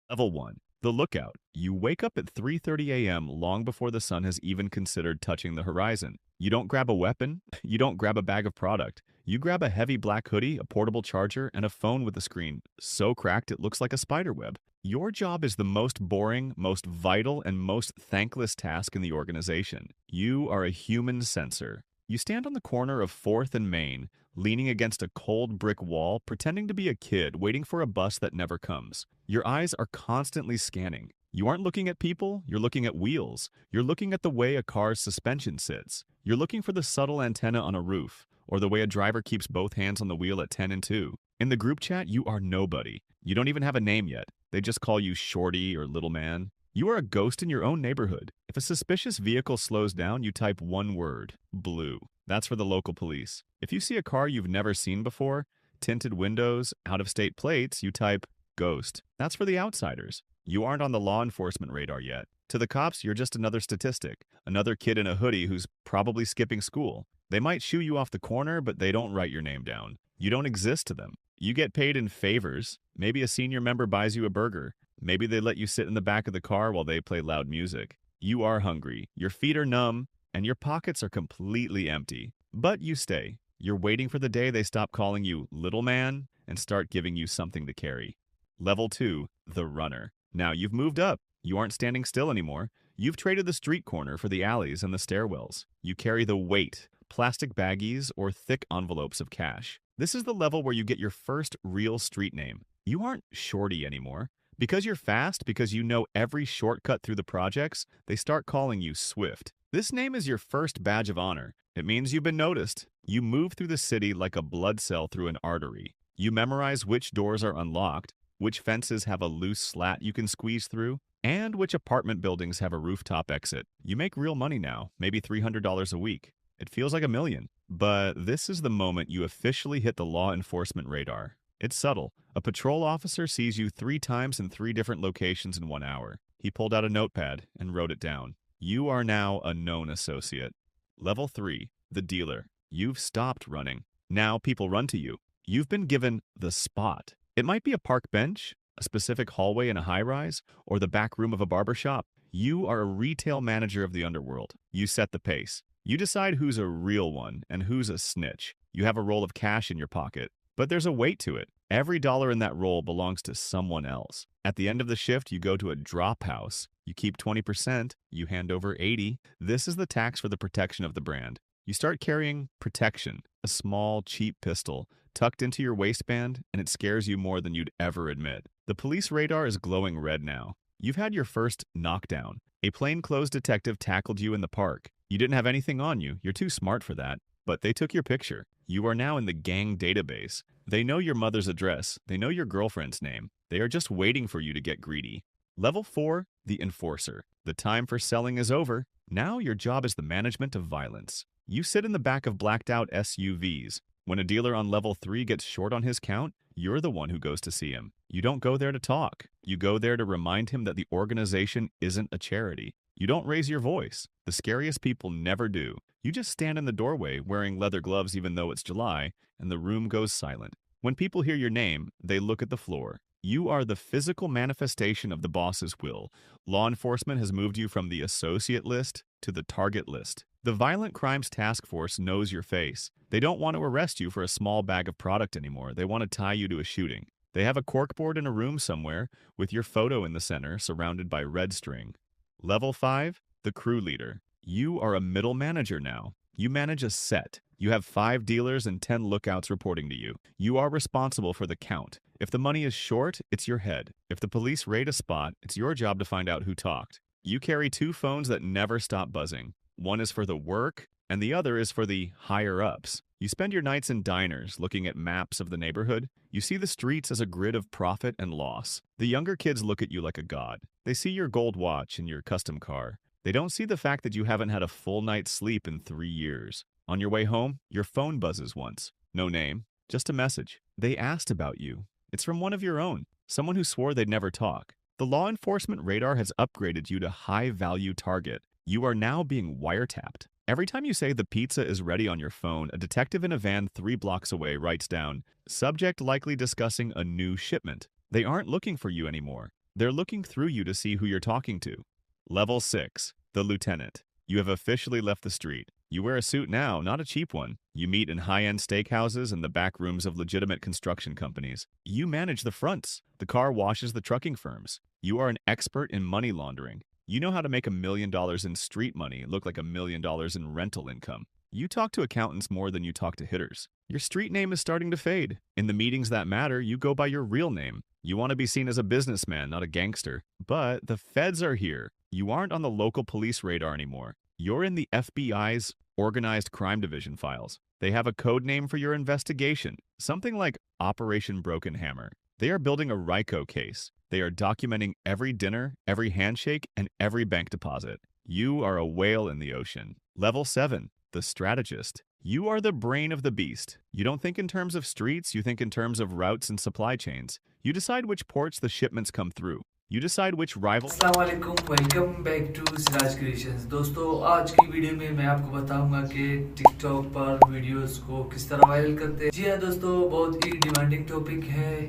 Level 1. The Lookout. You wake up at 3:30 a.m. long before the sun has even considered touching the horizon. You don't grab a weapon, you don't grab a bag of product. You grab a heavy black hoodie, a portable charger, and a phone with a screen so cracked it looks like a spider web. Your job is the most boring, most vital, and most thankless task in the organization. You are a human sensor. You stand on the corner of 4th and Main, leaning against a cold brick wall, pretending to be a kid waiting for a bus that never comes. Your eyes are constantly scanning. You aren't looking at people, you're looking at wheels. You're looking at the way a car's suspension sits. You're looking for the subtle antenna on a roof, or the way a driver keeps both hands on the wheel at 10 and 2. In the group chat, you are nobody. You don't even have a name yet. They just call you Shorty or Little Man. You are a ghost in your own neighborhood. If a suspicious vehicle slows down, you type one word, blue. That's for the local police. If you see a car you've never seen before, tinted windows, out-of-state plates, you type ghost. That's for the outsiders. You aren't on the law enforcement radar yet. To the cops, you're just another statistic, another kid in a hoodie who's probably skipping school. They might shoo you off the corner, but they don't write your name down. You don't exist to them. You get paid in favors. Maybe a senior member buys you a burger. Maybe they let you sit in the back of the car while they play loud music. You are hungry. Your feet are numb, and your pockets are completely empty. But you stay. You're waiting for the day they stop calling you little man and start giving you something to carry. Level 2, the runner. Now you've moved up. You aren't standing still anymore. You've traded the street corner for the alleys and the stairwells. You carry the weight, plastic baggies, or thick envelopes of cash. This is the level where you get your first real street name. You aren't Shorty anymore. Because you're fast, because you know every shortcut through the projects, they start calling you Swift. This name is your first badge of honor. It means you've been noticed. You move through the city like a blood cell through an artery. You memorize which doors are unlocked, which fences have a loose slat you can squeeze through, and which apartment buildings have a rooftop exit. You make real money now, maybe $300 a week. It feels like a million. But this is the moment you officially hit the law enforcement radar. It's subtle. A patrol officer sees you 3 times in 3 different locations in 1 hour. He pulled out a notepad and wrote it down. You are now a known associate. Level 3, the dealer. You've stopped running. Now people run to you. You've been given the spot. It might be a park bench, a specific hallway in a high-rise, or the back room of a barber shop. You are a retail manager of the underworld. You set the pace. You decide who's a real one and who's a snitch. You have a roll of cash in your pocket. But there's a weight to it. Every dollar in that roll belongs to someone else. At the end of the shift, you go to a drop house. You keep 20%, you hand over 80. This is the tax for the protection of the brand. You start carrying protection, a small, cheap pistol, tucked into your waistband, and it scares you more than you'd ever admit. The police radar is glowing red now. You've had your first knockdown. A plainclothes detective tackled you in the park. You didn't have anything on you. You're too smart for that. But they took your picture. You are now in the gang database. They know your mother's address. They know your girlfriend's name. They are just waiting for you to get greedy. Level 4, the enforcer. The time for selling is over. Now your job is the management of violence. You sit in the back of blacked out SUVs. When a dealer on level 3 gets short on his count, you're the one who goes to see him. You don't go there to talk. You go there to remind him that the organization isn't a charity. You don't raise your voice. The scariest people never do. You just stand in the doorway wearing leather gloves even though it's July, and the room goes silent. When people hear your name, they look at the floor. You are the physical manifestation of the boss's will. Law enforcement has moved you from the associate list to the target list. The Violent Crimes Task Force knows your face. They don't want to arrest you for a small bag of product anymore. They want to tie you to a shooting. They have a corkboard in a room somewhere with your photo in the center surrounded by red string. Level 5, the crew leader. You are a middle manager now. You manage a set. You have 5 dealers and 10 lookouts reporting to you. You are responsible for the count. If the money is short, it's your head. If the police raid a spot, it's your job to find out who talked. You carry 2 phones that never stop buzzing. One is for the work, and the other is for the higher-ups. You spend your nights in diners looking at maps of the neighborhood. You see the streets as a grid of profit and loss. The younger kids look at you like a god. They see your gold watch and your custom car. They don't see the fact that you haven't had a full night's sleep in 3 years. On your way home, your phone buzzes once. No name, just a message. They asked about you. It's from one of your own, someone who swore they'd never talk. The law enforcement radar has upgraded you to high-value target. You are now being wiretapped. Every time you say the pizza is ready on your phone, a detective in a van 3 blocks away writes down, subject likely discussing a new shipment. They aren't looking for you anymore. They're looking through you to see who you're talking to. Level 6, the lieutenant. You have officially left the street. You wear a suit now, not a cheap one. You meet in high-end steakhouses and the back rooms of legitimate construction companies. You manage the fronts. The car washes the trucking firms. You are an expert in money laundering. You know how to make $1 million in street money look like $1 million in rental income. You talk to accountants more than you talk to hitters. Your street name is starting to fade. In the meetings that matter, you go by your real name. You want to be seen as a businessman, not a gangster. But the feds are here. You aren't on the local police radar anymore. You're in the FBI's Organized Crime Division files. They have a code name for your investigation, something like Operation Broken Hammer. They are building a RICO case. They are documenting every dinner, every handshake, and every bank deposit. You are a whale in the ocean. Level 7, the strategist. You are the brain of the beast. You don't think in terms of streets, you think in terms of routes and supply chains. You decide which ports the shipments come through. You decide which rival... अस्सलामुअलैकुम, welcome back to Siraj creations. दोस्तों, आज की video में मैं आपको बताऊंगा कि TikTok पर वीडियोस को किस तरह वायरल करते हैं। जी हाँ दोस्तों, बहुत ही डिमांडिंग टॉपिक है।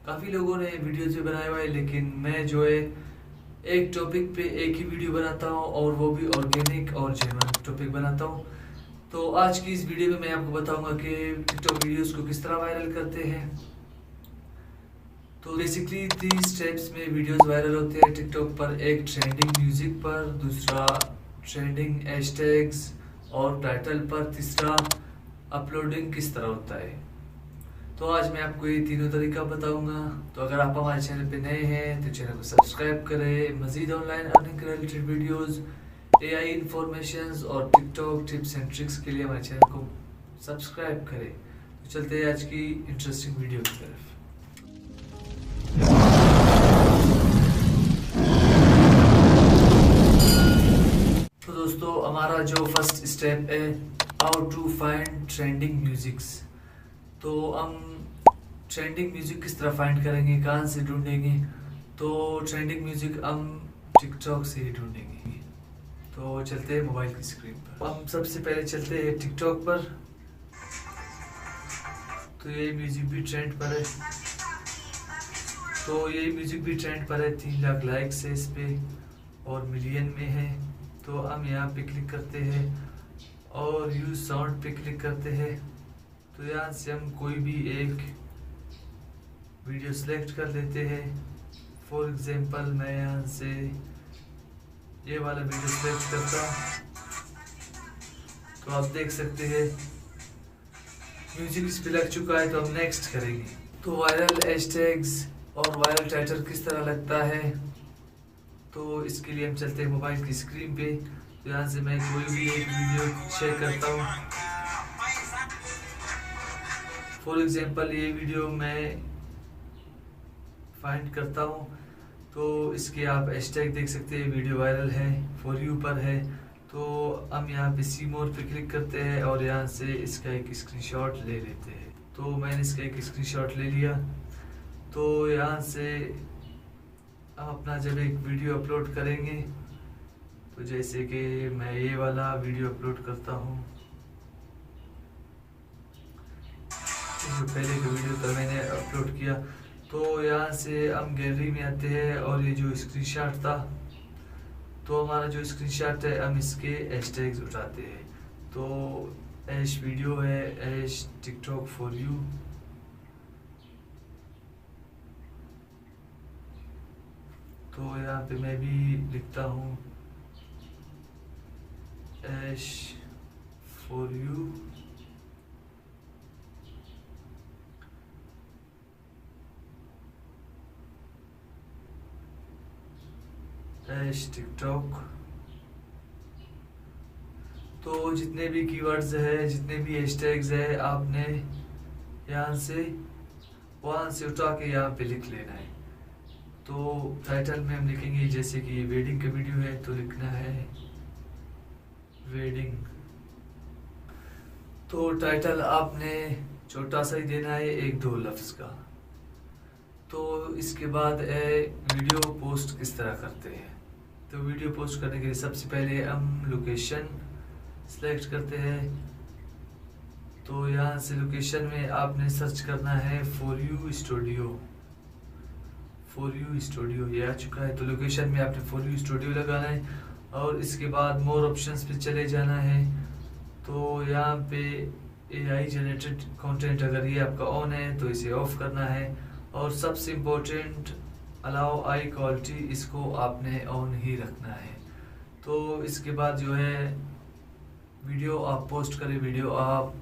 काफ़ी लोगों ने वीडियोस भी बनाए हुए हैं, लेकिन मैं जो है एक टॉपिक पे एक ही वीडियो बनाता हूँ और वो भी ऑर्गेनिक और जेन्युइन टॉपिक बनाता हूँ। तो आज की इस वीडियो में मैं आपको बताऊँगा कि टिकटॉक वीडियोज़ को किस तरह वायरल करते हैं। तो बेसिकली 3 स्टेप्स में वीडियोस वायरल होते हैं टिकटॉक पर। एक ट्रेंडिंग म्यूजिक पर, दूसरा ट्रेंडिंग हैशटैग्स और टाइटल पर, तीसरा अपलोडिंग किस तरह होता है। तो आज मैं आपको ये तीनों तरीका बताऊंगा। तो अगर आप हमारे चैनल पे नए हैं तो चैनल को सब्सक्राइब करें। मजीद online earning related videos, AI informations और टिकटॉक टिप्स एंड ट्रिक्स के लिए हमारे चैनल को सब्सक्राइब करें। तो चलते हैं आज की इंटरेस्टिंग वीडियो की तरफ। तो दोस्तों, हमारा जो फर्स्ट स्टेप है how to find trending musics. तो हम ट्रेंडिंग म्यूजिक किस तरह फाइंड करेंगे, कहाँ से ढूंढेंगे। तो ट्रेंडिंग म्यूजिक हम टिकटॉक से ही ढूंढेंगे। तो चलते हैं मोबाइल की स्क्रीन पर। हम सबसे पहले चलते हैं टिकटॉक पर। तो ये म्यूजिक भी ट्रेंड पर है। तो ये म्यूजिक भी ट्रेंड पर है। 3 लाख लाइक्स है इस पे और मिलियन में है। तो हम यहाँ पे क्लिक करते हैं और यूज साउंड पे क्लिक करते हैं। तो यहाँ से हम कोई भी एक वीडियो सेलेक्ट कर लेते हैं। फॉर एग्जांपल मैं यहाँ से ये वाला वीडियो सेलेक्ट करता हूँ। तो आप देख सकते हैं म्यूजिक इस पे लग चुका है। तो हम नेक्स्ट करेंगे। तो वायरल हैशटैग्स और वायरल टाइटल किस तरह लगता है, तो इसके लिए हम चलते हैं मोबाइल की स्क्रीन पे। तो यहाँ से मैं कोई भी एक वीडियो शेयर करता हूँ। फॉर एग्जांपल ये वीडियो मैं फाइंड करता हूँ। तो इसके आप हैशटैग देख सकते हैं, वीडियो वायरल है, फॉर यू पर है। तो हम यहाँ पे सी मोर पे क्लिक करते हैं और यहाँ से इसका एक स्क्रीनशॉट ले लेते हैं। तो मैंने इसका एक स्क्रीनशॉट ले लिया। तो यहाँ से हम अपना जब एक वीडियो अपलोड करेंगे, तो जैसे कि मैं ये वाला वीडियो अपलोड करता हूँ। जो पहले का वीडियो था मैंने अपलोड किया। तो यहाँ से हम गैलरी में आते हैं और ये जो स्क्रीनशॉट था, तो हमारा जो स्क्रीनशॉट है हम इसके हैशटैग्स उठाते हैं। तो ऐश वीडियो है, ऐश टिकटॉक फॉर यू। तो यहाँ पे मैं भी लिखता हूँ hash for you. Hash TikTok. तो जितने भी कीवर्ड्स है, जितने भी हैशटैग्स है, आपने यहाँ से वहाँ से उठा के यहाँ पे लिख लेना है। तो टाइटल में हम लिखेंगे, जैसे कि ये वेडिंग का वीडियो है तो लिखना है वेडिंग। तो टाइटल आपने छोटा सा ही देना है, 1-2 लफ्ज़ का। तो इसके बाद वीडियो पोस्ट किस तरह करते हैं। तो वीडियो पोस्ट करने के लिए सबसे पहले हम लोकेशन सेलेक्ट करते हैं। तो यहाँ से लोकेशन में आपने सर्च करना है for you studio. For you studio ये आ चुका है। तो लोकेशन में आपने फॉर यू स्टूडियो लगाना है और इसके बाद मोर ऑप्शंस पे चले जाना है। तो यहाँ पे AI जनरेटेड कंटेंट अगर ये आपका ऑन है तो इसे ऑफ करना है। और सबसे इम्पोर्टेंट अलाउ आई क्वालिटी, इसको आपने ऑन ही रखना है। तो इसके बाद जो है वीडियो आप पोस्ट करें, वीडियो आप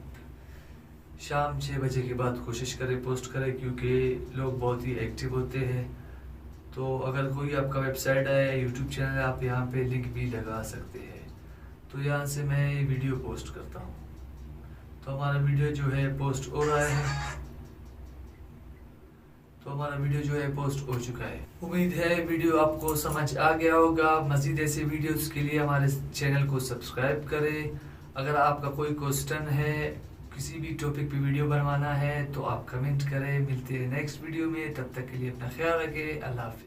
शाम 6 बजे के बाद कोशिश करें पोस्ट करें, क्योंकि लोग बहुत ही एक्टिव होते हैं। तो अगर कोई आपका वेबसाइट है या यूट्यूब चैनल है, आप यहाँ पे लिंक भी लगा सकते हैं। तो यहाँ से मैं ये वीडियो पोस्ट करता हूँ। तो हमारा वीडियो जो है पोस्ट हो रहा है। तो हमारा वीडियो जो है पोस्ट हो चुका है। उम्मीद है वीडियो आपको समझ आ गया होगा। मज़ीद ऐसे वीडियोस के लिए हमारे चैनल को सब्सक्राइब करें। अगर आपका कोई क्वेश्चन है, किसी भी टॉपिक पे वीडियो बनवाना है तो आप कमेंट करें। मिलते हैं नेक्स्ट वीडियो में, तब तक के लिए अपना ख्याल रखें। अल्लाह हाफिज़।